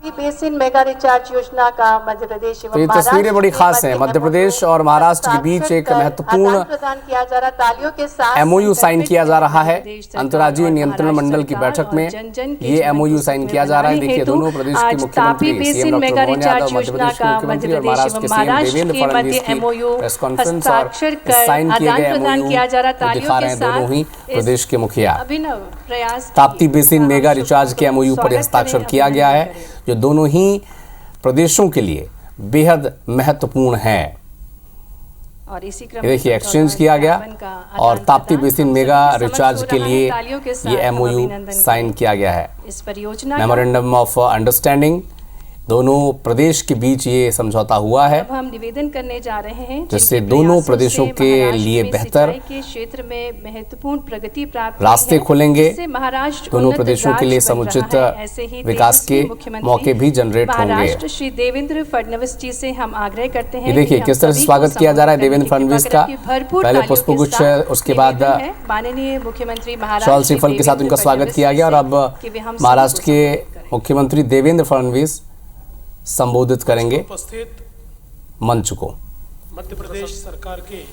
Basin mega recharge योजना का मध्य प्रदेश तो ये तस्वीरें बड़ी खास हैं। मध्य प्रदेश और महाराष्ट्र के बीच एक महत्वपूर्ण प्रदान किया जा रहा तालियों के साथ एमओयू साइन किया जा रहा है। अंतर्राज्यीय नियंत्रण मंडल की बैठक में ये एमओयू साइन किया जा रहा है। देखिए, दोनों प्रदेश के मुख्यमंत्री सीएम डॉक्टर मोहन यादव, मध्य प्रदेश के मुख्यमंत्री और महाराष्ट्र के सीएम देवेंद्र फडणवीस की प्रेस कॉन्फ्रेंस और साइन किए गए एमओयू दिखा रहे हैं दोनों ही प्रदेश के मुखिया। ताप्ती बेसिन मेगा रिचार्ज के एमओयू पर हस्ताक्षर किया गया है, जो दोनों ही प्रदेशों के लिए बेहद महत्वपूर्ण है। और इसी क्रम देखिए, एक्सचेंज किया गया और ताप्ती बेसिन मेगा रिचार्ज के लिए ये एमओयू साइन किया गया है। इस परियोजना मेमोरेंडम ऑफ अंडरस्टैंडिंग दोनों प्रदेश के बीच ये समझौता हुआ है। अब हम निवेदन करने जा रहे हैं जिससे दोनों प्रदेशों के लिए बेहतर के क्षेत्र में महत्वपूर्ण प्रगति प्राप्त रास्ते खुलेंगे। महाराष्ट्र दोनों प्रदेशों के लिए समुचित विकास के मौके भी जनरेट होंगे। श्री देवेंद्र फडणवीस जी से हम आग्रह करते हैं। ये देखिए किस तरह से स्वागत किया जा रहा है देवेंद्र फडणवीस का। पहले पुष्पगुच्छ, उसके बाद माननीय मुख्यमंत्री शॉल श्रीफल के साथ उनका स्वागत किया गया और अब महाराष्ट्र के मुख्यमंत्री देवेंद्र फडणवीस संबोधित करेंगे उपस्थित मंच को। मध्य प्रदेश सरकार के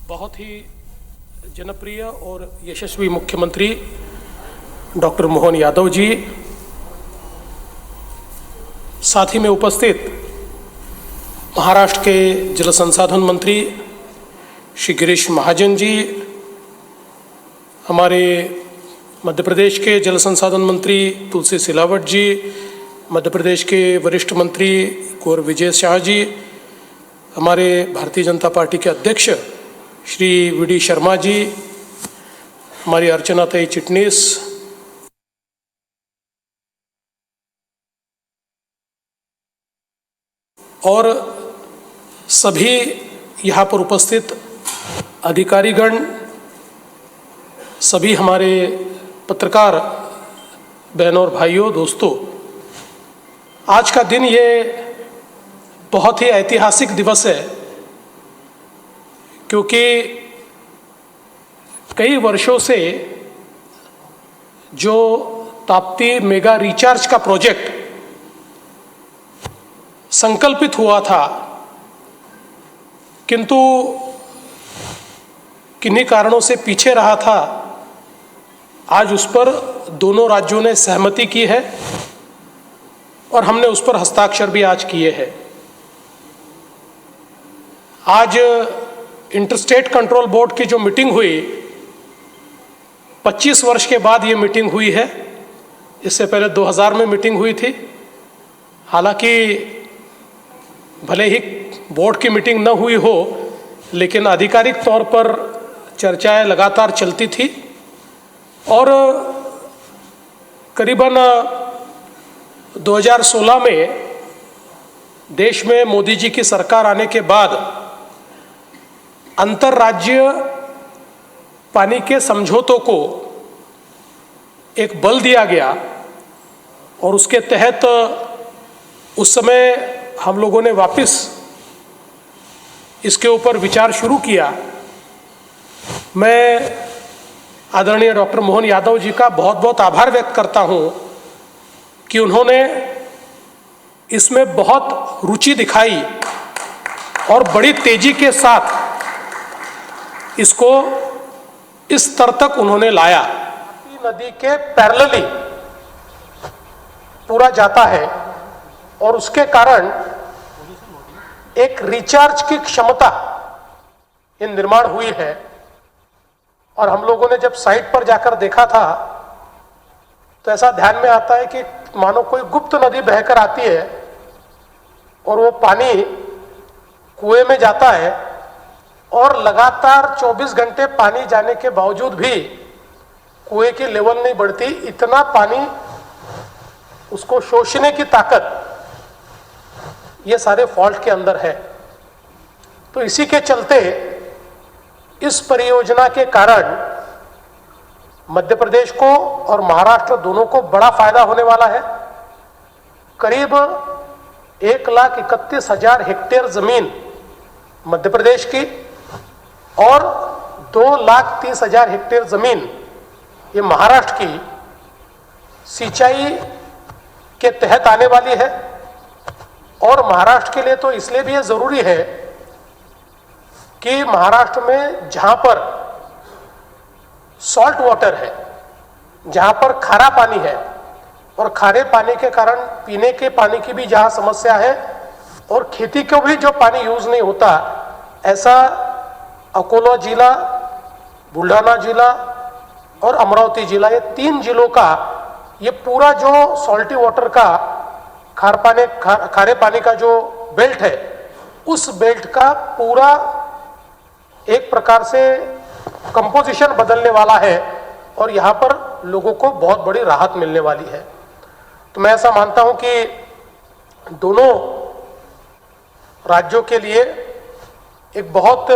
बहुत ही जनप्रिय और यशस्वी मुख्यमंत्री डॉक्टर मोहन यादव जी, साथ ही में उपस्थित महाराष्ट्र के जल संसाधन मंत्री श्री गिरीश महाजन जी, हमारे मध्य प्रदेश के जल संसाधन मंत्री तुलसी सिलावट जी, मध्य प्रदेश के वरिष्ठ मंत्री कुंवर विजय शाह जी, हमारे भारतीय जनता पार्टी के अध्यक्ष श्री वी.डी. शर्मा जी, हमारी अर्चना ताई चिटनीस, और सभी यहाँ पर उपस्थित अधिकारीगण, सभी हमारे पत्रकार बहनों और भाइयों, दोस्तों, आज का दिन ये बहुत ही ऐतिहासिक दिवस है, क्योंकि कई वर्षों से जो ताप्ती मेगा रिचार्ज का प्रोजेक्ट संकल्पित हुआ था, किंतु किन्हीं कारणों से पीछे रहा था, आज उस पर दोनों राज्यों ने सहमति की है और हमने उस पर हस्ताक्षर भी आज किए हैं। आज इंटरस्टेट कंट्रोल बोर्ड की जो मीटिंग हुई, 25 वर्ष के बाद ये मीटिंग हुई है। इससे पहले 2000 में मीटिंग हुई थी। हालांकि भले ही बोर्ड की मीटिंग न हुई हो, लेकिन आधिकारिक तौर पर चर्चाएं लगातार चलती थी और करीबन 2016 में देश में मोदी जी की सरकार आने के बाद अंतर्राज्यीय पानी के समझौतों को एक बल दिया गया और उसके तहत उस समय हम लोगों ने वापस इसके ऊपर विचार शुरू किया। मैं आदरणीय डॉक्टर मोहन यादव जी का बहुत बहुत आभार व्यक्त करता हूं कि उन्होंने इसमें बहुत रुचि दिखाई और बड़ी तेजी के साथ इसको इस स्तर तक उन्होंने लाया। नदी के पैरेलली पूरा जाता है और उसके कारण एक रिचार्ज की क्षमता ये निर्माण हुई है। और हम लोगों ने जब साइट पर जाकर देखा था तो ऐसा ध्यान में आता है कि मानो कोई गुप्त नदी बहकर आती है और वो पानी कुएं में जाता है और लगातार 24 घंटे पानी जाने के बावजूद भी कुएं की लेवल नहीं बढ़ती। इतना पानी उसको शोषने की ताकत ये सारे फॉल्ट के अंदर है। तो इसी के चलते इस परियोजना के कारण मध्य प्रदेश को और महाराष्ट्र दोनों को बड़ा फायदा होने वाला है। करीब 1,31,000 हेक्टेयर जमीन मध्य प्रदेश की और 2,30,000 हेक्टेयर जमीन ये महाराष्ट्र की सिंचाई के तहत आने वाली है। और महाराष्ट्र के लिए तो इसलिए भी यह जरूरी है कि महाराष्ट्र में जहां पर सॉल्ट वाटर है, जहां पर खारा पानी है, और खारे पानी के कारण पीने के पानी की भी जहां समस्या है और खेती को भी जो पानी यूज नहीं होता, ऐसा अकोला जिला, बुल्ढाना जिला और अमरावती जिला, ये 3 जिलों का ये पूरा जो सॉल्टी वाटर का खारे पानी का जो बेल्ट है, उस बेल्ट का पूरा एक प्रकार से कंपोजिशन बदलने वाला है और यहाँ पर लोगों को बहुत बड़ी राहत मिलने वाली है। तो मैं ऐसा मानता हूं कि दोनों राज्यों के लिए एक बहुत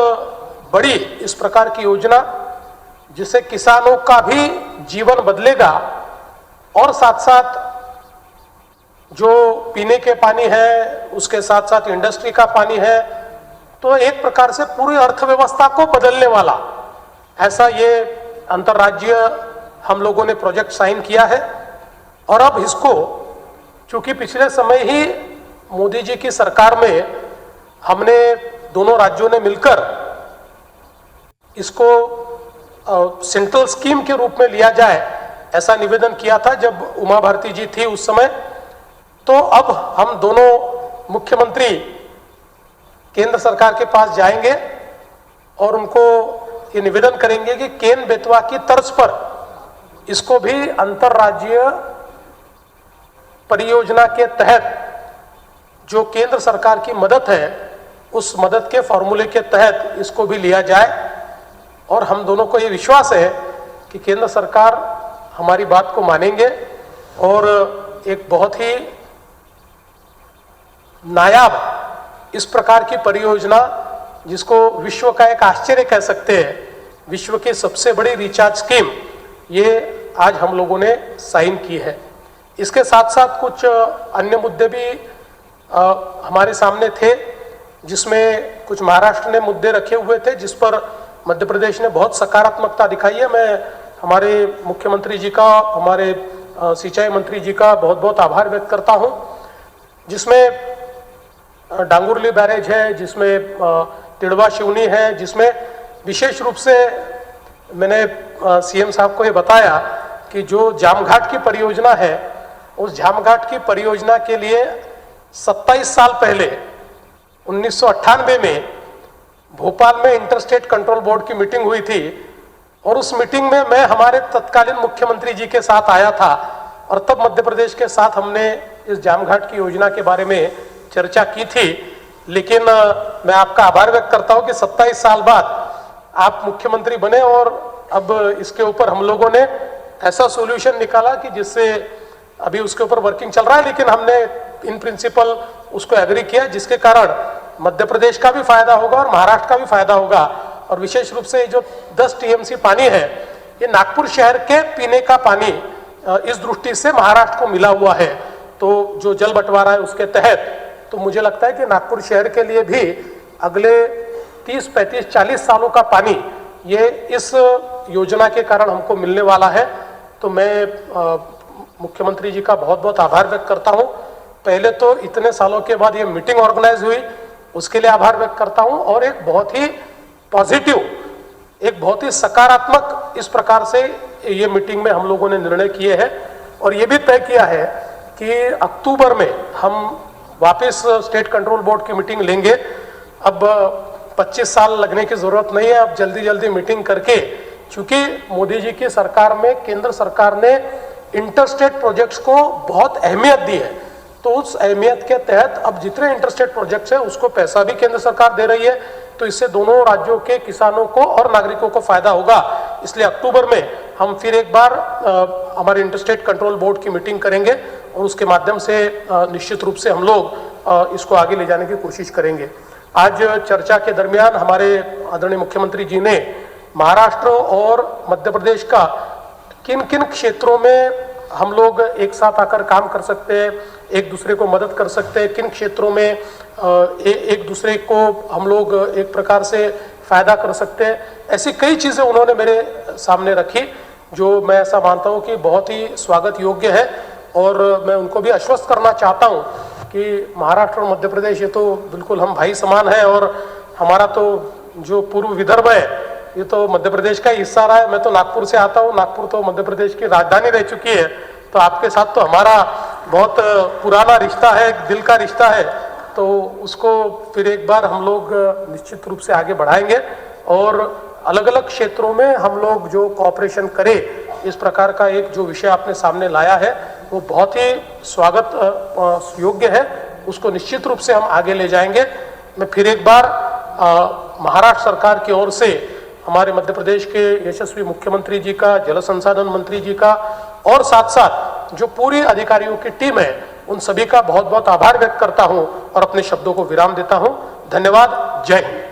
बड़ी इस प्रकार की योजना, जिससे किसानों का भी जीवन बदलेगा और साथ साथ जो पीने के पानी है, उसके साथ साथ इंडस्ट्री का पानी है, तो एक प्रकार से पूरी अर्थव्यवस्था को बदलने वाला ऐसा ये अंतर्राज्यीय हम लोगों ने प्रोजेक्ट साइन किया है। और अब इसको, चूंकि पिछले समय ही मोदी जी की सरकार में हमने दोनों राज्यों ने मिलकर इसको सेंट्रल स्कीम के रूप में लिया जाए, ऐसा निवेदन किया था जब उमा भारती जी थी उस समय। तो अब हम दोनों मुख्यमंत्री केंद्र सरकार के पास जाएंगे और उनको ये निवेदन करेंगे कि केन बेतवा की तर्ज पर इसको भी अंतर्राज्यीय परियोजना के तहत जो केंद्र सरकार की मदद है, उस मदद के फॉर्मूले के तहत इसको भी लिया जाए। और हम दोनों को ये विश्वास है कि केंद्र सरकार हमारी बात को मानेंगे और एक बहुत ही नायाब इस प्रकार की परियोजना, जिसको विश्व का एक आश्चर्य कह सकते हैं, विश्व की सबसे बड़ी रिचार्ज स्कीम, ये आज हम लोगों ने साइन की है। इसके साथ साथ कुछ अन्य मुद्दे भी हमारे सामने थे, जिसमें कुछ महाराष्ट्र ने मुद्दे रखे हुए थे, जिस पर मध्य प्रदेश ने बहुत सकारात्मकता दिखाई है। मैं हमारे मुख्यमंत्री जी का, हमारे सिंचाई मंत्री जी का बहुत बहुत आभार व्यक्त करता हूं, जिसमें डांगुरली बैरेज है, जिसमें तिड़वा शिवनी है, जिसमें विशेष रूप से मैंने सीएम साहब को ये बताया कि जो जामघाट की परियोजना है, उस जामघाट की परियोजना के लिए 27 साल पहले 1998 में भोपाल में इंटरस्टेट कंट्रोल बोर्ड की मीटिंग हुई थी और उस मीटिंग में मैं हमारे तत्कालीन मुख्यमंत्री जी के साथ आया था और तब मध्य प्रदेश के साथ हमने इस जामघाट की योजना के बारे में चर्चा की थी। लेकिन मैं आपका आभार व्यक्त करता हूं कि 27 साल बाद आप मुख्यमंत्री बने और अब इसके ऊपर हम लोगों ने ऐसा सॉल्यूशन निकाला कि जिससे अभी उसके ऊपर वर्किंग चल रहा है, लेकिन हमने इन प्रिंसिपल उसको एग्री किया, जिसके कारण मध्य प्रदेश का भी फायदा होगा और महाराष्ट्र का भी फायदा होगा। और विशेष रूप से जो 10 टीएमसी पानी है, ये नागपुर शहर के पीने का पानी इस दृष्टि से महाराष्ट्र को मिला हुआ है। तो जो जल बंटवारा है उसके तहत, तो मुझे लगता है कि नागपुर शहर के लिए भी अगले 30, 35, 40 सालों का पानी ये इस योजना के कारण हमको मिलने वाला है। तो मैं मुख्यमंत्री जी का बहुत बहुत आभार व्यक्त करता हूं। पहले तो इतने सालों के बाद ये मीटिंग ऑर्गेनाइज हुई, उसके लिए आभार व्यक्त करता हूं। और एक बहुत ही पॉजिटिव, एक बहुत ही सकारात्मक इस प्रकार से ये मीटिंग में हम लोगों ने निर्णय किए हैं और ये भी तय किया है कि अक्टूबर में हम वापस स्टेट कंट्रोल बोर्ड की मीटिंग लेंगे। अब 25 साल लगने की जरूरत नहीं है, अब जल्दी जल्दी मीटिंग करके, क्योंकि मोदी जी की सरकार में केंद्र सरकार ने इंटरस्टेट प्रोजेक्ट्स को बहुत अहमियत दी है, तो उस अहमियत के तहत अब जितने इंटरस्टेट प्रोजेक्ट्स है उसको पैसा भी केंद्र सरकार दे रही है, तो इससे दोनों राज्यों के किसानों को और नागरिकों को फायदा होगा। इसलिए अक्टूबर में हम फिर एक बार हमारे इंटरस्टेट कंट्रोल बोर्ड की मीटिंग करेंगे और उसके माध्यम से निश्चित रूप से हम लोग इसको आगे ले जाने की कोशिश करेंगे। आज चर्चा के दरमियान हमारे आदरणीय मुख्यमंत्री जी ने महाराष्ट्र और मध्य प्रदेश का किन किन क्षेत्रों में हम लोग एक साथ आकर काम कर सकते हैं, एक दूसरे को मदद कर सकते हैं, किन क्षेत्रों में एक दूसरे को हम लोग एक प्रकार से फायदा कर सकते हैं, ऐसी कई चीज़ें उन्होंने मेरे सामने रखी, जो मैं ऐसा मानता हूं कि बहुत ही स्वागत योग्य है। और मैं उनको भी आश्वस्त करना चाहता हूं कि महाराष्ट्र और मध्य प्रदेश ये तो बिल्कुल हम भाई समान हैं, और हमारा तो जो पूर्व विदर्भ है ये तो मध्य प्रदेश का हिस्सा रहा है। मैं तो नागपुर से आता हूँ, नागपुर तो मध्य प्रदेश की राजधानी रह चुकी है, तो आपके साथ तो हमारा बहुत पुराना रिश्ता है, दिल का रिश्ता है, तो उसको फिर एक बार हम लोग निश्चित रूप से आगे बढ़ाएंगे और अलग अलग क्षेत्रों में हम लोग जो कोऑपरेशन करें, इस प्रकार का एक जो विषय आपने सामने लाया है वो बहुत ही स्वागत योग्य है, उसको निश्चित रूप से हम आगे ले जाएंगे। मैं फिर एक बार महाराष्ट्र सरकार की ओर से हमारे मध्य प्रदेश के यशस्वी मुख्यमंत्री जी का, जल संसाधन मंत्री जी का और साथ साथ जो पूरी अधिकारियों की टीम है उन सभी का बहुत बहुत आभार व्यक्त करता हूं और अपने शब्दों को विराम देता हूं। धन्यवाद। जय हिंद।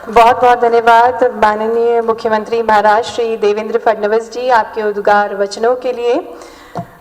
बहुत बहुत धन्यवाद माननीय मुख्यमंत्री महाराष्ट्र श्री देवेंद्र फडणवीस जी, आपके उद्गार वचनों के लिए।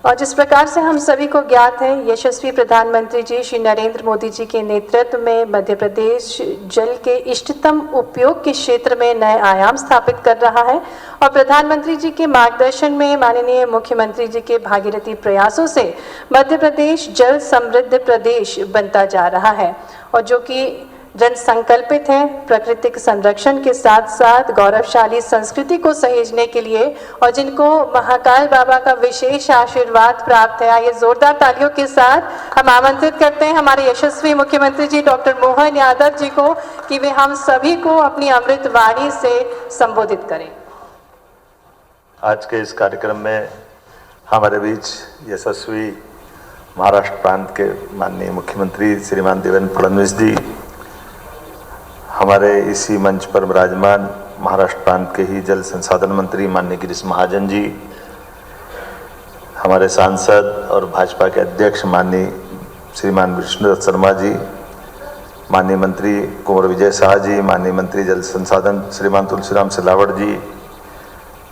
और जिस प्रकार से हम सभी को ज्ञात है, यशस्वी प्रधानमंत्री जी श्री नरेंद्र मोदी जी के नेतृत्व में मध्य प्रदेश जल के इष्टतम उपयोग के क्षेत्र में नए आयाम स्थापित कर रहा है और प्रधानमंत्री जी के मार्गदर्शन में माननीय मुख्यमंत्री जी के भागीरथी प्रयासों से मध्य प्रदेश जल समृद्ध प्रदेश बनता जा रहा है, और जो कि जन संकल्पित है प्राकृतिक संरक्षण के साथ साथ गौरवशाली संस्कृति को सहेजने के लिए, और जिनको महाकाल बाबा का विशेष आशीर्वाद प्राप्त है। आइए जोरदार तालियों के साथ हम आमंत्रित करते हैं हमारे यशस्वी मुख्यमंत्री जी डॉक्टर मोहन यादव जी को कि वे हम सभी को अपनी अमृत वाणी से संबोधित करें। आज के इस कार्यक्रम में हमारे बीच यशस्वी महाराष्ट्र प्रांत के माननीय मुख्यमंत्री श्रीमान देवेंद्र फडणवीस जी, हमारे इसी मंच पर विराजमान महाराष्ट्र प्रांत के ही जल संसाधन मंत्री माननीय गिरीश महाजन जी, हमारे सांसद और भाजपा के अध्यक्ष माननीय श्रीमान विष्णुदत्त शर्मा जी, माननीय मंत्री कुंवर विजय शाह जी, माननीय मंत्री जल संसाधन श्रीमान तुलसीराम सिलावट जी,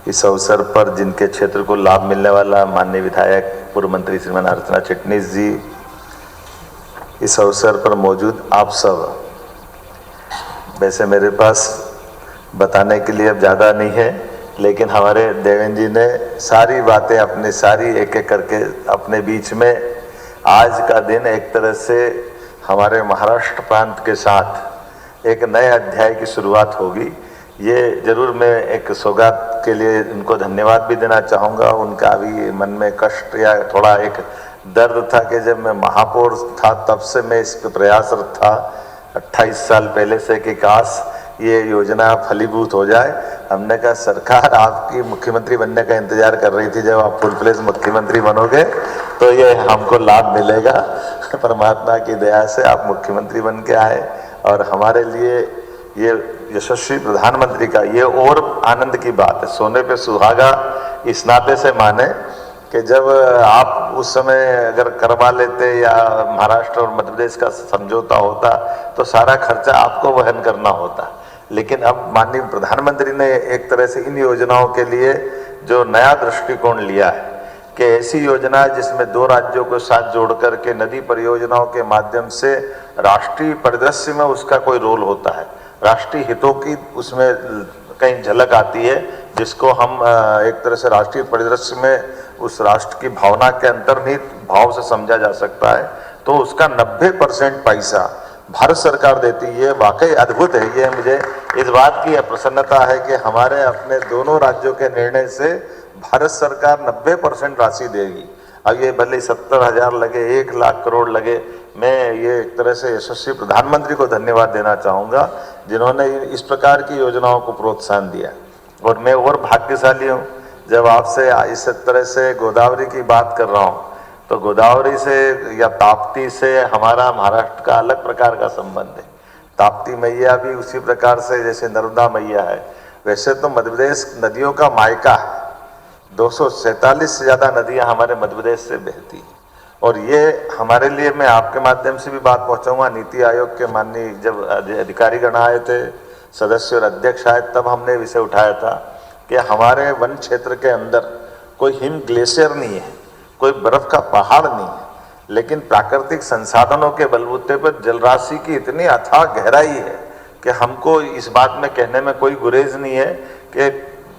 इस अवसर पर जिनके क्षेत्र को लाभ मिलने वाला माननीय विधायक पूर्व मंत्री श्रीमान अर्चना चिटनीस जी, इस अवसर पर मौजूद आप सब। वैसे मेरे पास बताने के लिए अब ज़्यादा नहीं है, लेकिन हमारे देवेंद्र जी ने सारी बातें अपनी सारी एक एक करके अपने बीच में, आज का दिन एक तरह से हमारे महाराष्ट्र प्रांत के साथ एक नए अध्याय की शुरुआत होगी। ये जरूर मैं एक सौगात के लिए उनको धन्यवाद भी देना चाहूँगा। उनका भी मन में कष्ट या थोड़ा एक दर्द था कि जब मैं महापौर था तब से मैं इस पर प्रयासरत था 28 साल पहले से कि काश ये योजना फलीभूत हो जाए। हमने कहा सरकार आपकी मुख्यमंत्री बनने का इंतजार कर रही थी, जब आप फुल फ्लेज मुख्यमंत्री बनोगे तो ये हमको लाभ मिलेगा। परमात्मा की दया से आप मुख्यमंत्री बन के आए और हमारे लिए ये यशस्वी प्रधानमंत्री का ये और आनंद की बात है, सोने पे सुहागा इस नाते से माने कि जब आप उस समय अगर करवा लेते या महाराष्ट्र और मध्य प्रदेश का समझौता होता तो सारा खर्चा आपको वहन करना होता, लेकिन अब माननीय प्रधानमंत्री ने एक तरह से इन योजनाओं के लिए जो नया दृष्टिकोण लिया है कि ऐसी योजना जिसमें 2 राज्यों को साथ जोड़ करके नदी परियोजनाओं के माध्यम से राष्ट्रीय परिदृश्य में उसका कोई रोल होता है, राष्ट्रीय हितों की उसमें कहीं झलक आती है, जिसको हम एक तरह से राष्ट्रीय परिदृश्य में उस राष्ट्र की भावना के अंतर्निहित भाव से समझा जा सकता है, तो उसका 90% पैसा भारत सरकार देती है। वाकई अद्भुत है। ये मुझे इस बात की प्रसन्नता है कि हमारे अपने दोनों राज्यों के निर्णय से भारत सरकार 90% राशि देगी। अब ये भले 70,000 लगे, 1 लाख करोड़ लगे, मैं ये एक तरह से यशस्वी प्रधानमंत्री को धन्यवाद देना चाहूँगा जिन्होंने इस प्रकार की योजनाओं को प्रोत्साहन दिया। और मैं और भाग्यशाली हूँ जब आपसे इस तरह से गोदावरी की बात कर रहा हूँ, तो गोदावरी से या ताप्ती से हमारा महाराष्ट्र का अलग प्रकार का संबंध है। ताप्ती मैया भी उसी प्रकार से जैसे नर्मदा मैया है, वैसे तो मध्य प्रदेश नदियों का मायका है। 247 से ज़्यादा नदियाँ हमारे मध्य प्रदेश से बहती हैं, और ये हमारे लिए, मैं आपके माध्यम से भी बात पहुँचाऊँगा, नीति आयोग के माननीय जब अधिकारीगण आए थे, सदस्य और अध्यक्ष आए, तब हमने विषय उठाया था कि हमारे वन क्षेत्र के अंदर कोई हिम ग्लेशियर नहीं है, कोई बर्फ का पहाड़ नहीं है, लेकिन प्राकृतिक संसाधनों के बलबूते पर जलराशि की इतनी अथाह गहराई है कि हमको इस बात में कहने में कोई गुरेज नहीं है कि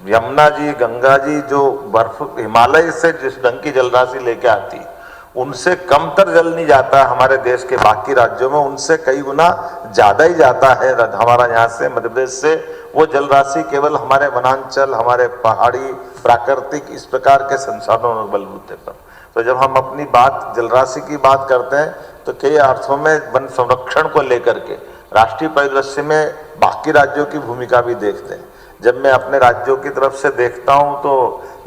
यमुना जी, गंगा जी जो बर्फ हिमालय से जिस ढंग की जलराशि लेके आती, उनसे कमतर जल नहीं जाता हमारे देश के बाकी राज्यों में, उनसे कई गुना ज्यादा ही जाता है हमारा यहाँ से, मध्य प्रदेश से। वो जलराशि केवल हमारे वनांचल, हमारे पहाड़ी प्राकृतिक इस प्रकार के संसाधनों के बलबूते पर। तो जब हम अपनी बात जलराशि की बात करते हैं तो कई अर्थों में वन संरक्षण को लेकर के राष्ट्रीय परिदृश्य में बाकी राज्यों की भूमिका भी देखते हैं। जब मैं अपने राज्यों की तरफ से देखता हूं तो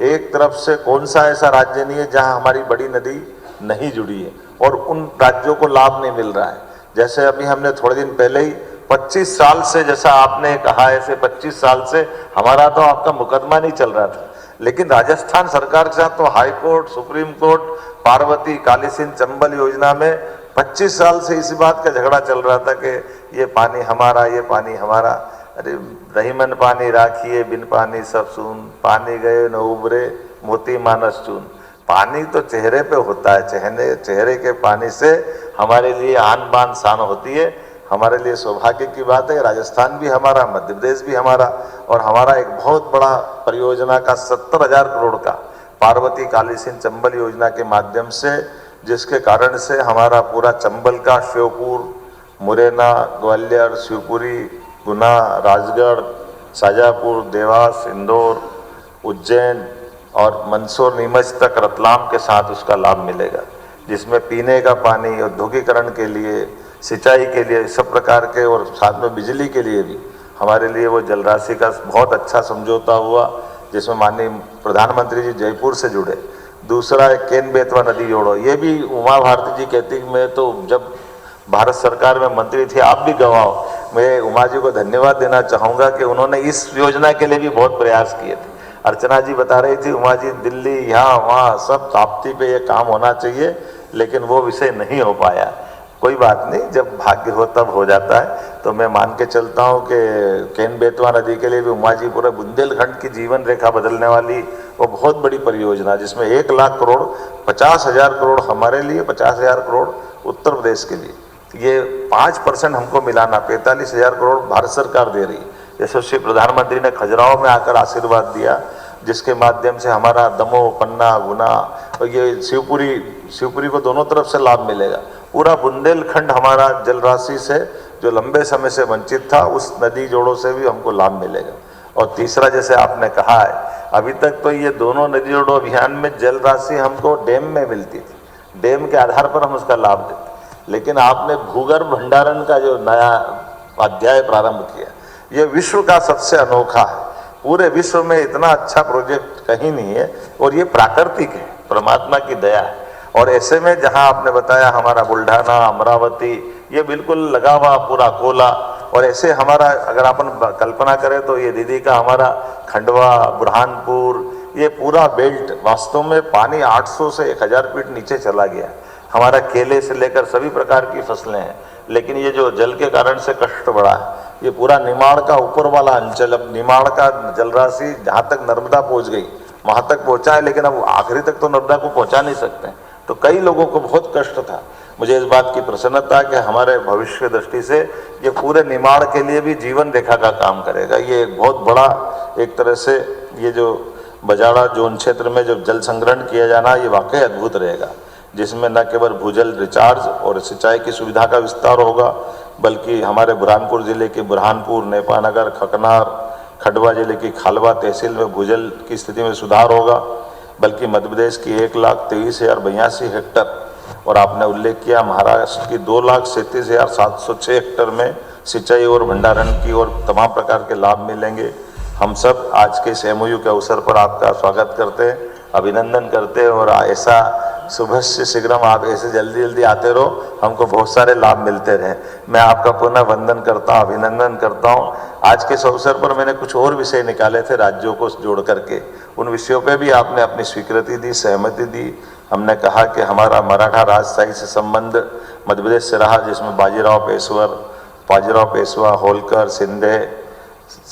एक तरफ से कौन सा ऐसा राज्य नहीं है जहां हमारी बड़ी नदी नहीं जुड़ी है और उन राज्यों को लाभ नहीं मिल रहा है। जैसे अभी हमने थोड़े दिन पहले ही 25 साल से, जैसा आपने कहा ऐसे 25 साल से हमारा तो आपका मुकदमा नहीं चल रहा था, लेकिन राजस्थान सरकार के साथ तो high court, supreme court, Parvati, Kali Sindh, Chambal योजना में 25 साल से इसी बात का झगड़ा चल रहा था कि ये पानी हमारा, ये पानी हमारा। अरे रहीमन पानी राखिए, बिन पानी सब सून, पानी गए न उबरे, मोती मानस चून। पानी तो चेहरे पे होता है, चेहरे के पानी से हमारे लिए आन बान शान होती है। हमारे लिए सौभाग्य की बात है, राजस्थान भी हमारा, मध्य प्रदेश भी हमारा, और हमारा एक बहुत बड़ा परियोजना का 70,000 करोड़ का पार्वती, काली सिंध, चंबल योजना के माध्यम से, जिसके कारण से हमारा पूरा चंबल का श्योपुर, मुरैना, ग्वालियर, शिवपुरी, गुना, राजगढ़, शाजापुर, देवास, इंदौर, उज्जैन और मंदसौर, नीमच तक रतलाम के साथ उसका लाभ मिलेगा, जिसमें पीने का पानी, औद्योगिकरण के लिए, सिंचाई के लिए, सब प्रकार के, और साथ में बिजली के लिए भी हमारे लिए वो जलराशि का बहुत अच्छा समझौता हुआ, जिसमें माननीय प्रधानमंत्री जी जयपुर से जुड़े। दूसरा है केन बेतवा नदी जोड़ो, ये भी उमा भारती जी कहती कि मैं तो जब भारत सरकार में मंत्री थे, आप भी गवाह। मैं उमा जी को धन्यवाद देना चाहूँगा कि उन्होंने इस योजना के लिए भी बहुत प्रयास किए थे। अर्चना जी बता रही थी, उमा जी दिल्ली यहाँ वहाँ सब ताप्ती पे ये काम होना चाहिए, लेकिन वो विषय नहीं हो पाया। कोई बात नहीं, जब भाग्य हो तब हो जाता है। तो मैं मान के चलता हूँ कि केन बेतवा नदी के लिए भी उमा जी पूरे बुंदेलखंड की जीवन रेखा बदलने वाली वो बहुत बड़ी परियोजना, जिसमें 1 लाख करोड़, 50,000 करोड़ हमारे लिए, 50,000 करोड़ उत्तर प्रदेश के लिए, ये 5% हमको मिलाना, 45,000 करोड़ भारत सरकार दे रही है। यशस्वी प्रधानमंत्री ने खजुराहो में आकर आशीर्वाद दिया, जिसके माध्यम से हमारा दमोह, पन्ना, गुना और ये शिवपुरी को दोनों तरफ से लाभ मिलेगा। पूरा बुंदेलखंड हमारा जलराशि से जो लंबे समय से वंचित था, उस नदी जोड़ों से भी हमको लाभ मिलेगा। और तीसरा, जैसे आपने कहा है, अभी तक तो ये दोनों नदी जोड़ो अभियान में जल राशि हमको डैम में मिलती थी, डैम के आधार पर हम उसका लाभ देते, लेकिन आपने भूगर्भ भंडारण का जो नया अध्याय प्रारंभ किया, ये विश्व का सबसे अनोखा है। पूरे विश्व में इतना अच्छा प्रोजेक्ट कहीं नहीं है, और ये प्राकृतिक है, परमात्मा की दया है। और ऐसे में जहां आपने बताया हमारा बुल्ढाना, अमरावती, ये बिल्कुल लगा हुआ पूरा कोला, और ऐसे हमारा अगर अपन कल्पना करें तो ये दीदी का हमारा खंडवा, बुरहानपुर, ये पूरा बेल्ट वास्तव में पानी 800 से 1000 फीट नीचे चला गया। हमारा केले से लेकर सभी प्रकार की फसलें हैं, लेकिन ये जो जल के कारण से कष्ट बढ़ा है, ये पूरा निमाड़ का ऊपर वाला अंचल, अब निमाड़ का जलराशि जहाँ तक नर्मदा पहुँच गई वहाँ तक पहुँचा है, लेकिन अब आखिरी तक तो नर्मदा को पहुँचा नहीं सकते, तो कई लोगों को बहुत कष्ट था। मुझे इस बात की प्रसन्नता कि हमारे भविष्य दृष्टि से ये पूरे निमाड़ के लिए भी जीवन रेखा का काम करेगा। ये एक बहुत बड़ा, एक तरह से ये जो बजाड़ा जोन क्षेत्र में जो जल संग्रहण किया जाना, ये वाकई अद्भुत रहेगा, जिसमें न केवल भूजल रिचार्ज और सिंचाई की सुविधा का विस्तार होगा, बल्कि हमारे बुरहानपुर जिले के बुरहानपुर, नेपानगर, खकनार, खंडवा जिले की खालवा तहसील में भूजल की स्थिति में सुधार होगा, बल्कि मध्य प्रदेश की 1,23,082 हेक्टर, और आपने उल्लेख किया महाराष्ट्र की 2,37,706 हेक्टर में सिंचाई और भंडारण की और तमाम प्रकार के लाभ मिलेंगे। हम सब आज के इस MOU के अवसर पर आपका स्वागत करते हैं, अभिनंदन करते हैं, और ऐसा सुबह से शीघ्रम आप ऐसे जल्दी जल्दी आते रहो, हमको बहुत सारे लाभ मिलते रहे। मैं आपका पुनः वंदन करता हूँ, अभिनंदन करता हूँ। आज के इस अवसर पर मैंने कुछ और विषय निकाले थे राज्यों को जोड़ करके, उन विषयों पे भी आपने अपनी स्वीकृति दी, सहमति दी। हमने कहा कि हमारा मराठा राजशाही से संबंध मध्य प्रदेश से रहा, जिसमें बाजीराव पेशवा, होलकर, सिंधे,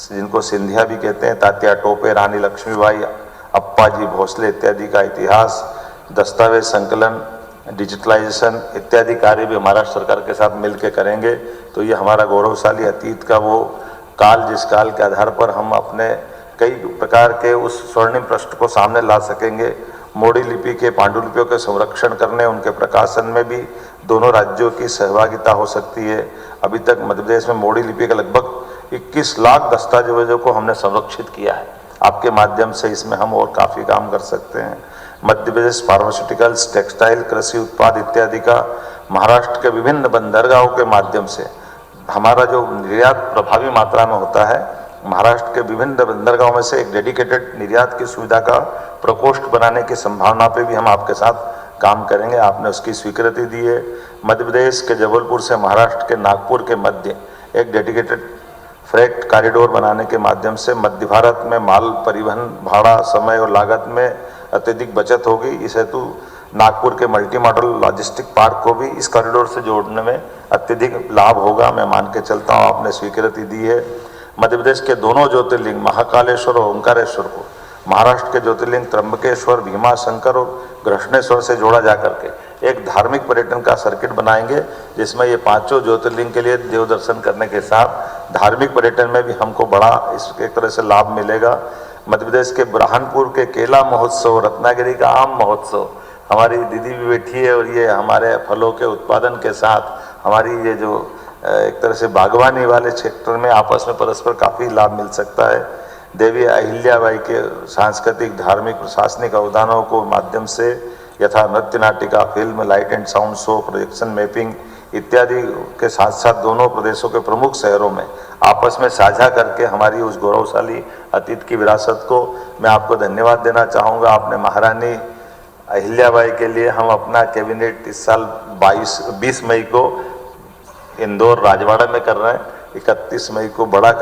जिनको सिंधिया भी कहते हैं, तात्या टोपे, रानी लक्ष्मीबाई, अप्पाजी भोसले इत्यादि का इतिहास, दस्तावेज संकलन, डिजिटलाइजेशन इत्यादि कार्य भी महाराष्ट्र सरकार के साथ मिलकर करेंगे। तो ये हमारा गौरवशाली अतीत का वो काल, जिस काल के आधार पर हम अपने कई प्रकार के उस स्वर्णिम पृष्ठ को सामने ला सकेंगे। मोडी लिपि के पांडुलिपियों के संरक्षण करने, उनके प्रकाशन में भी दोनों राज्यों की सहभागिता हो सकती है। अभी तक मध्य प्रदेश में मोडी लिपि के लगभग 21 लाख दस्तावेजों को हमने संरक्षित किया है। आपके माध्यम से इसमें हम और काफ़ी काम कर सकते हैं। मध्य प्रदेश फार्मास्यूटिकल्स, टेक्सटाइल, कृषि उत्पाद इत्यादि का महाराष्ट्र के विभिन्न बंदरगाहों के माध्यम से हमारा जो निर्यात प्रभावी मात्रा में होता है, महाराष्ट्र के विभिन्न बंदरगाहों में से एक डेडिकेटेड निर्यात की सुविधा का प्रकोष्ठ बनाने की संभावना पे भी हम आपके साथ काम करेंगे। आपने उसकी स्वीकृति दी है। मध्य प्रदेश के जबलपुर से महाराष्ट्र के नागपुर के मध्य एक डेडिकेटेड फ्रेट कॉरिडोर बनाने के माध्यम से मध्य भारत में माल परिवहन, भाड़ा, समय और लागत में अत्यधिक बचत होगी। इस हेतु नागपुर के मल्टी मॉडल लॉजिस्टिक पार्क को भी इस कॉरिडोर से जोड़ने में अत्यधिक लाभ होगा, मैं मान के चलता हूँ। आपने स्वीकृति दी है। मध्य प्रदेश के दोनों ज्योतिर्लिंग महाकालेश्वर और ओंकारेश्वर को महाराष्ट्र के ज्योतिर्लिंग त्र्यंबकेश्वर, भीमाशंकर और घृष्णेश्वर से जोड़ा जा करके एक धार्मिक पर्यटन का सर्किट बनाएंगे, जिसमें ये पांचों ज्योतिर्लिंग के लिए देव दर्शन करने के साथ धार्मिक पर्यटन में भी हमको बड़ा इस एक तरह से लाभ मिलेगा। मध्य प्रदेश के बुरहानपुर के केला महोत्सव, रत्नागिरी का आम महोत्सव, हमारी दीदी भी बैठी है और ये हमारे फलों के उत्पादन के साथ हमारी ये जो एक तरह से बागवानी वाले क्षेत्र में आपस में परस्पर काफ़ी लाभ मिल सकता है। देवी अहिल्याबाई के सांस्कृतिक, धार्मिक, प्रशासनिक अवदानों को माध्यम से यथा नृत्य नाटिका, film, light and sound show, projection mapping इत्यादि के साथ साथ दोनों प्रदेशों के प्रमुख शहरों में आपस में साझा करके हमारी उस गौरवशाली अतीत की विरासत को मैं आपको धन्यवाद देना चाहूँगा। आपने महारानी अहिल्याबाई के लिए हम अपना कैबिनेट इस साल 20 मई को इंदौर राजवाड़ा में कर रहे हैं। 31 मई को बड़ा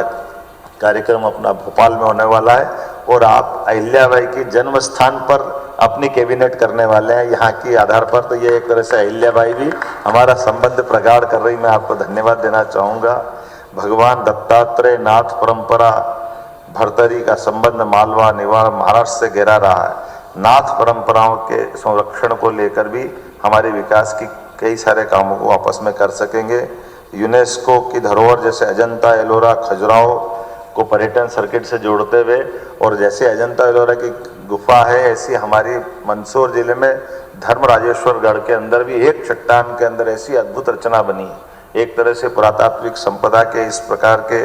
कार्यक्रम अपना भोपाल में होने वाला है और आप अहिल्याबाई की जन्म स्थान पर अपनी कैबिनेट करने वाले हैं यहाँ की आधार पर। तो ये एक तरह से अहिल्याबाई भी हमारा संबंध प्रगाढ़ कर रही, मैं आपको धन्यवाद देना चाहूँगा। भगवान दत्तात्रेय नाथ परंपरा भरतरी का संबंध मालवा, निवाड़, महाराष्ट्र से गहरा रहा है। नाथ परंपराओं के संरक्षण को लेकर भी हमारे विकास की कई सारे कामों को आपस में कर सकेंगे। यूनेस्को की धरोहर जैसे अजंता, एलोरा, खजुराहो को पर्यटन सर्किट से जोड़ते हुए, और जैसे अजंता एलोरा की गुफा है ऐसी हमारी मंदसौर जिले में धर्मराजेश्वर गढ़ के अंदर भी एक चट्टान के अंदर ऐसी अद्भुत रचना बनी है। एक तरह से पुरातात्विक संपदा के इस प्रकार के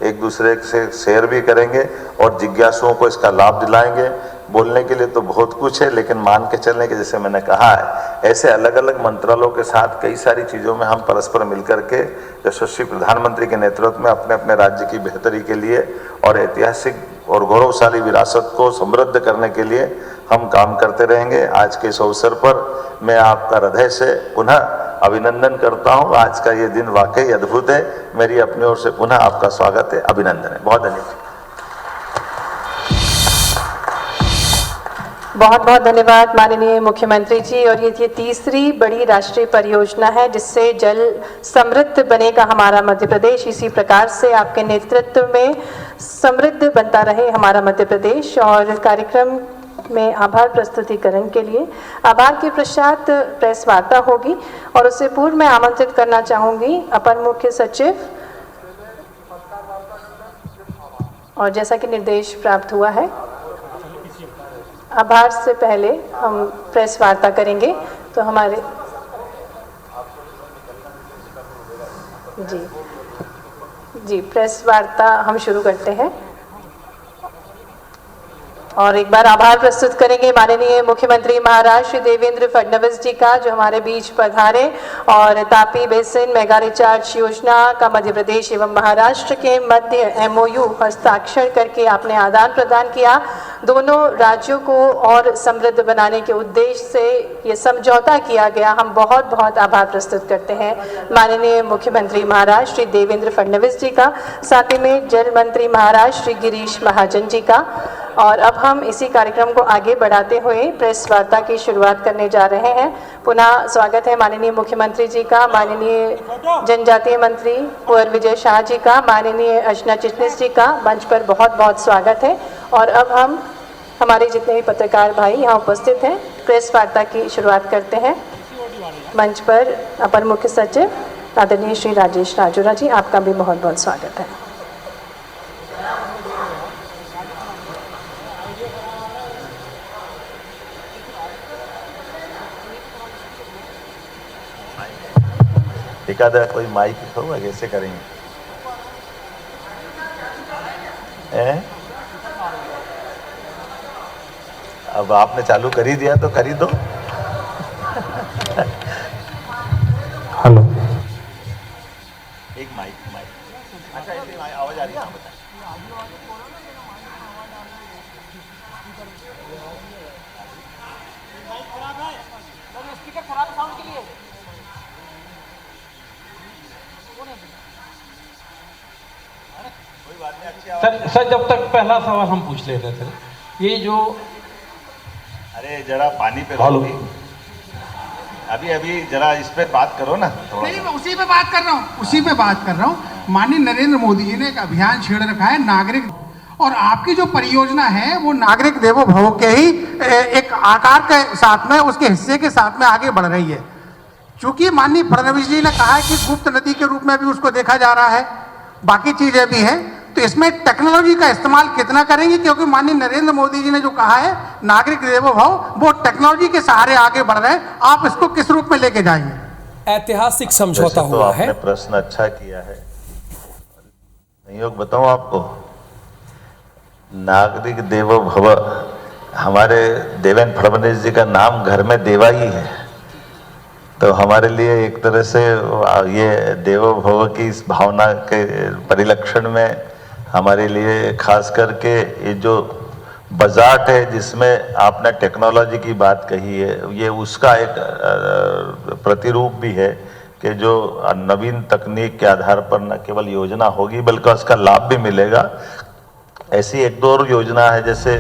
एक दूसरे से शेयर भी करेंगे और जिज्ञासुओं को इसका लाभ दिलाएंगे। बोलने के लिए तो बहुत कुछ है, लेकिन मान के चलने के, जैसे मैंने कहा है, ऐसे अलग अलग मंत्रालयों के साथ कई सारी चीज़ों में हम परस्पर मिलकर के यशस्वी प्रधानमंत्री के नेतृत्व में अपने अपने राज्य की बेहतरी के लिए और ऐतिहासिक और गौरवशाली विरासत को समृद्ध करने के लिए हम काम करते रहेंगे। आज के इस अवसर पर मैं आपका हृदय से पुनः अभिनंदन करता हूँ। आज का ये दिन वाकई अद्भुत है। मेरी अपनी ओर से पुनः आपका स्वागत है, अभिनंदन है। बहुत धन्यवाद। बहुत बहुत धन्यवाद माननीय मुख्यमंत्री जी। और ये तीसरी बड़ी राष्ट्रीय परियोजना है जिससे जल समृद्ध बनेगा हमारा मध्य प्रदेश। इसी प्रकार से आपके नेतृत्व में समृद्ध बनता रहे हमारा मध्य प्रदेश। और कार्यक्रम में आभार प्रस्तुतिकरण के लिए आभार के पश्चात प्रेस वार्ता होगी और उससे पूर्व मैं आमंत्रित करना चाहूँगी अपर मुख्य सचिव, और जैसा कि निर्देश प्राप्त हुआ है आभार से पहले हम प्रेस वार्ता करेंगे। तो हमारे जी प्रेस वार्ता हम शुरू करते हैं और एक बार आभार प्रस्तुत करेंगे माननीय मुख्यमंत्री महाराष्ट्र श्री देवेंद्र फडणवीस जी का, जो हमारे बीच पधारे और तापी बेसिन मेगा रिचार्ज योजना का मध्य प्रदेश एवं महाराष्ट्र के मध्य MOU हस्ताक्षर करके आपने आदान प्रदान किया। दोनों राज्यों को और समृद्ध बनाने के उद्देश्य से ये समझौता किया गया। हम बहुत बहुत आभार प्रस्तुत करते हैं माननीय मुख्यमंत्री महाराष्ट्र श्री देवेंद्र फडणवीस जी का, साथ ही में जल मंत्री महाराष्ट्र श्री गिरीश महाजन जी का। और अब हम इसी कार्यक्रम को आगे बढ़ाते हुए प्रेस वार्ता की शुरुआत करने जा रहे हैं। पुनः स्वागत है माननीय मुख्यमंत्री जी का, माननीय जनजातीय मंत्री कुंवर विजय शाह जी का, माननीय अर्चना चिटनिस जी का। मंच पर बहुत बहुत स्वागत है। और अब हम हमारे जितने भी पत्रकार भाई यहाँ उपस्थित हैं प्रेस वार्ता की शुरुआत करते हैं। मंच पर अपर मुख्य सचिव आदरणीय श्री राजेश राजोरा जी, आपका भी बहुत बहुत स्वागत है। एक आधा कोई माइक होगा, कैसे करेंगे? अब आपने चालू कर ही दिया तो कर ही दो। हेलो, एक माइक अच्छा, ऐसे आवाज आ रही है? हाँ, बताएं। सर जब तक पहला सवाल हम पूछ लेते थे, ये जो अरे जरा पानी पे रहो, अभी जरा इस पे बात करो ना थोड़ा। नहीं, मैं उसी पे बात कर रहा हूँ। माननीय नरेंद्र मोदी जी ने एक अभियान छेड़ रखा है नागरिक, और आपकी जो परियोजना है वो नागरिक देवो भव के ही एक आकार के साथ में, उसके हिस्से के साथ में आगे बढ़ रही है। क्योंकि माननीय फडणवीस जी ने कहा है कि गुप्त नदी के रूप में भी उसको देखा जा रहा है, बाकी चीजें भी हैं, तो इसमें टेक्नोलॉजी का इस्तेमाल कितना करेंगे? क्योंकि माननीय नरेंद्र मोदी जी ने जो कहा है नागरिक देवो भव, वो टेक्नोलॉजी के सहारे आगे बढ़ रहे हैं, आप इसको किस रूप में लेके जाएंगे? ऐतिहासिक समझौता तो हुआ आपने है। प्रश्न अच्छा किया है। संयोग बताऊं आपको, नागरिक देवो भव, हमारे देवेंद्र फडणवीस जी का नाम घर में देवा ही है, तो हमारे लिए एक तरह से ये देवो भव की इस भावना के परिलक्षण में हमारे लिए खास करके ये जो बजाट है जिसमें आपने टेक्नोलॉजी की बात कही है, ये उसका एक प्रतिरूप भी है कि जो नवीन तकनीक के आधार पर न केवल योजना होगी बल्कि उसका लाभ भी मिलेगा। ऐसी एक दो और योजना है, जैसे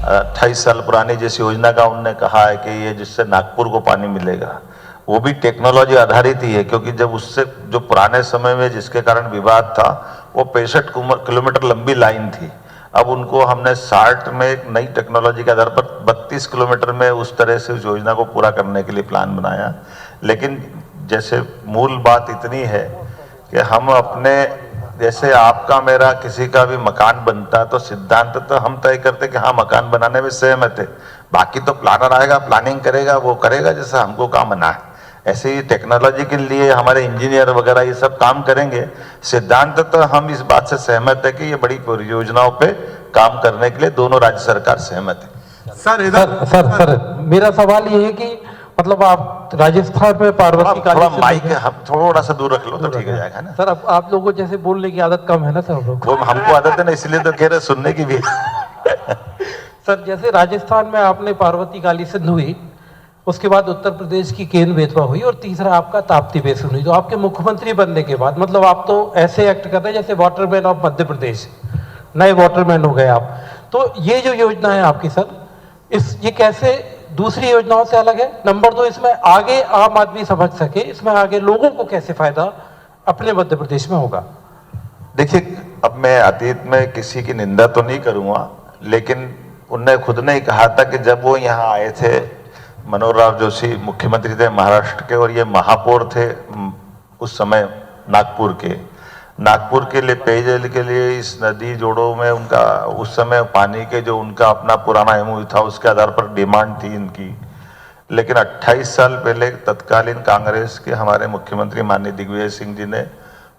28 साल पुरानी जिस योजना का उन्होंने कहा है कि ये जिससे नागपुर को पानी मिलेगा, वो भी टेक्नोलॉजी आधारित ही है, क्योंकि जब उससे जो पुराने समय में जिसके कारण विवाद था, वो 65 किलोमीटर लंबी लाइन थी। अब उनको हमने 60 में एक नई टेक्नोलॉजी के आधार पर 32 किलोमीटर में उस तरह से उस योजना को पूरा करने के लिए प्लान बनाया। लेकिन जैसे मूल बात इतनी है कि हम अपने, जैसे आपका मेरा किसी का भी मकान बनता तो सिद्धांत तो हम तय करते कि हाँ मकान बनाने में सहमत है, बाकी तो प्लानर आएगा, प्लानिंग करेगा, वो करेगा जैसा हमको काम बना है। ऐसे ही टेक्नोलॉजी के लिए हमारे इंजीनियर वगैरह ये सब काम करेंगे। सिद्धांत तो हम इस बात से सहमत है कि ये बड़ी परियोजनाओं पे काम करने के लिए दोनों राज्य सरकार सहमत है। सर मेरा सवाल ये है कि मतलब आप राजस्थान में पार्वती थोड़ा माइक हम थोड़ा सा दूर रख लो तो ठीक हो जाएगा ना। सर अब आप लोगों को जैसे बोलने की आदत कम है ना सर, हम लोग वो हमको आदत है ना, इसलिए तो कह रहे सुनने की भी। सर जैसे राजस्थान में आपने पार्वती काली सिंधु हुई, उसके बाद उत्तर प्रदेश की केन बेतवा हुई, और तीसरा आपका ताप्ती बेसिन हुई। तो आपके मुख्यमंत्री बनने के बाद मतलब आप तो ऐसे एक्ट कर रहे हैं जैसे वाटरमैन ऑफ मध्य प्रदेश, नए वाटरमैन हो गए आप। तो ये जो योजना है आपकी सर, ये कैसे दूसरी योजनाओं से अलग है? नंबर 2, इसमें आगे आम आदमी समझ सके, इसमें आगे लोगों को कैसे फायदा अपने मध्य प्रदेश में होगा? देखिए, अब मैं अतीत में किसी की निंदा तो नहीं करूंगा, लेकिन उनने खुद ने ही कहा था कि जब वो यहाँ आए थे, मनोहर लाल जोशी मुख्यमंत्री थे महाराष्ट्र के और ये महापौर थे उस समय नागपुर के लिए पेयजल के लिए इस नदी जोड़ों में उनका उस समय पानी के जो उनका अपना पुराना एमओयू था उसके आधार पर डिमांड थी इनकी। लेकिन 28 साल पहले तत्कालीन कांग्रेस के हमारे मुख्यमंत्री माननीय दिग्विजय सिंह जी ने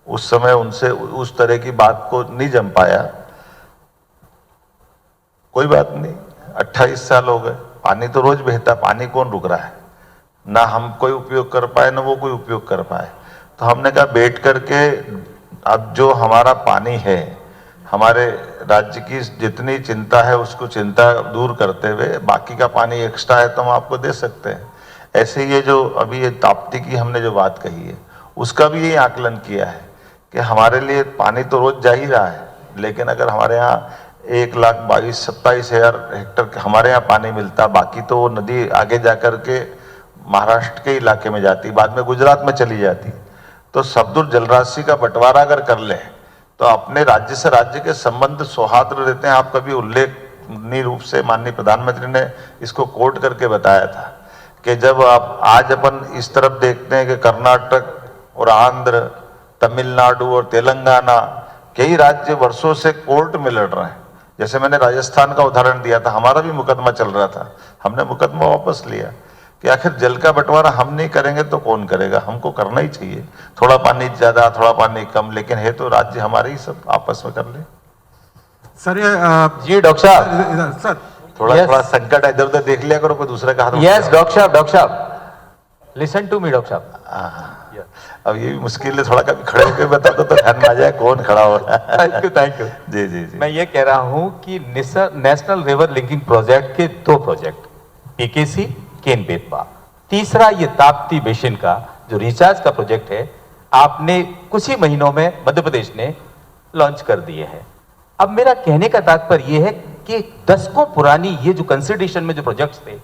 उस समय उनसे उस तरह की बात को नहीं जम पाया। कोई बात नहीं, 28 साल हो गए, पानी तो रोज बहता, पानी कौन रुक रहा है? ना हम कोई उपयोग कर पाए ना वो कोई उपयोग कर पाए। तो हमने कहा बैठ करके अब जो हमारा पानी है, हमारे राज्य की जितनी चिंता है उसको चिंता दूर करते हुए बाकी का पानी एक्स्ट्रा है तो हम आपको दे सकते हैं। ऐसे ये जो अभी ये ताप्ती की हमने जो बात कही है उसका भी ये आकलन किया है कि हमारे लिए पानी तो रोज जा ही रहा है, लेकिन अगर हमारे यहाँ 1,22,27,000 हेक्टर हमारे यहाँ पानी मिलता, बाकी तो वो नदी आगे जा कर के महाराष्ट्र के इलाके में जाती, बाद में गुजरात में चली जाती। तो सदुर जलराशि का बंटवारा अगर कर ले तो अपने राज्य से राज्य के संबंध सौहार्द रहते हैं। आप कभी उल्लेखनीय रूप से माननीय प्रधानमंत्री ने इसको कोट करके बताया था कि जब आप आज अपन इस तरफ देखते हैं कि कर्नाटक और आंध्र, तमिलनाडु और तेलंगाना कई राज्य वर्षों से कोर्ट में लड़ रहे हैं। जैसे मैंने राजस्थान का उदाहरण दिया था, हमारा भी मुकदमा चल रहा था, हमने मुकदमा वापस लिया कि आखिर जल का बंटवारा हम नहीं करेंगे तो कौन करेगा, हमको करना ही चाहिए। थोड़ा पानी ज्यादा थोड़ा पानी कम, लेकिन है तो राज्य हमारे ही, सब आपस में कर ले। सर जी डॉक्टर साहब, सर थोड़ा Yes. थोड़ा संकट है, इधर उधर देख लिया करो, कोई दूसरे का हाथ यस डॉक्टर साहब, लिसन टू मी डॉक्टर साहब। अब ये भी मुश्किल है, थोड़ा कभी खड़े होकर बता दो तो ध्यान में आ जाए कौन खड़ा हो रहा है। Thank you. जी जी जी। मैं ये कह रहा हूं कि नेशनल रिवर लिंकिंग प्रोजेक्ट के 2 प्रोजेक्ट, पीकेसी केन बेतवा, तीसरा ये ताप्ती बेसिन का जो रिचार्ज का प्रोजेक्ट है, आपने कुछ ही महीनों में मध्य प्रदेश ने लॉन्च कर दिए हैं। अब मेरा कहने का तात्पर्य यह है कि दशकों पुरानी ये जो कंसिडरेशन में जो प्रोजेक्ट्स थे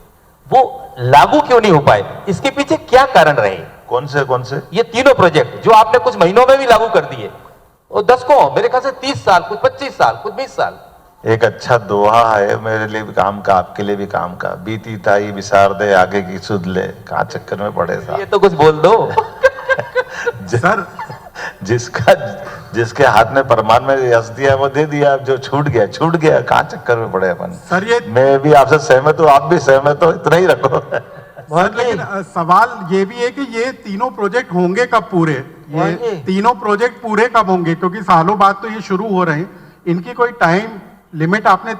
वो लागू क्यों नहीं हो पाए, इसके पीछे क्या कारण रहे? कौन से? ये तीनों प्रोजेक्ट जो आपने कुछ महीनों में भी लागू कर दिए, और दशकों, मेरे ख्याल से 30 साल, कुछ 25 साल, कुछ 20 साल। एक अच्छा दोहा है, मेरे लिए भी काम का, आपके लिए भी काम का, बीती ताई विसार दे आगे की सुध ले, कहाँ चक्कर में पड़े ये साहब। तो कुछ बोल दो। सर जिसके हाथ में परमान में यश दिया वो दे दिया, अब जो छूट गया, कहाँ चक्कर में पड़े अपन। सर ये मैं भी आपसे सहमत हूँ, आप भी सहमत हो, इतना ही रखो। सर लेकिन सवाल ये भी है कि ये तीनों प्रोजेक्ट होंगे कब पूरे, ये तीनों प्रोजेक्ट पूरे कब होंगे, क्योंकि सालों बाद तो ये शुरू हो रहे हैं, इनकी कोई टाइम लिमिट आपने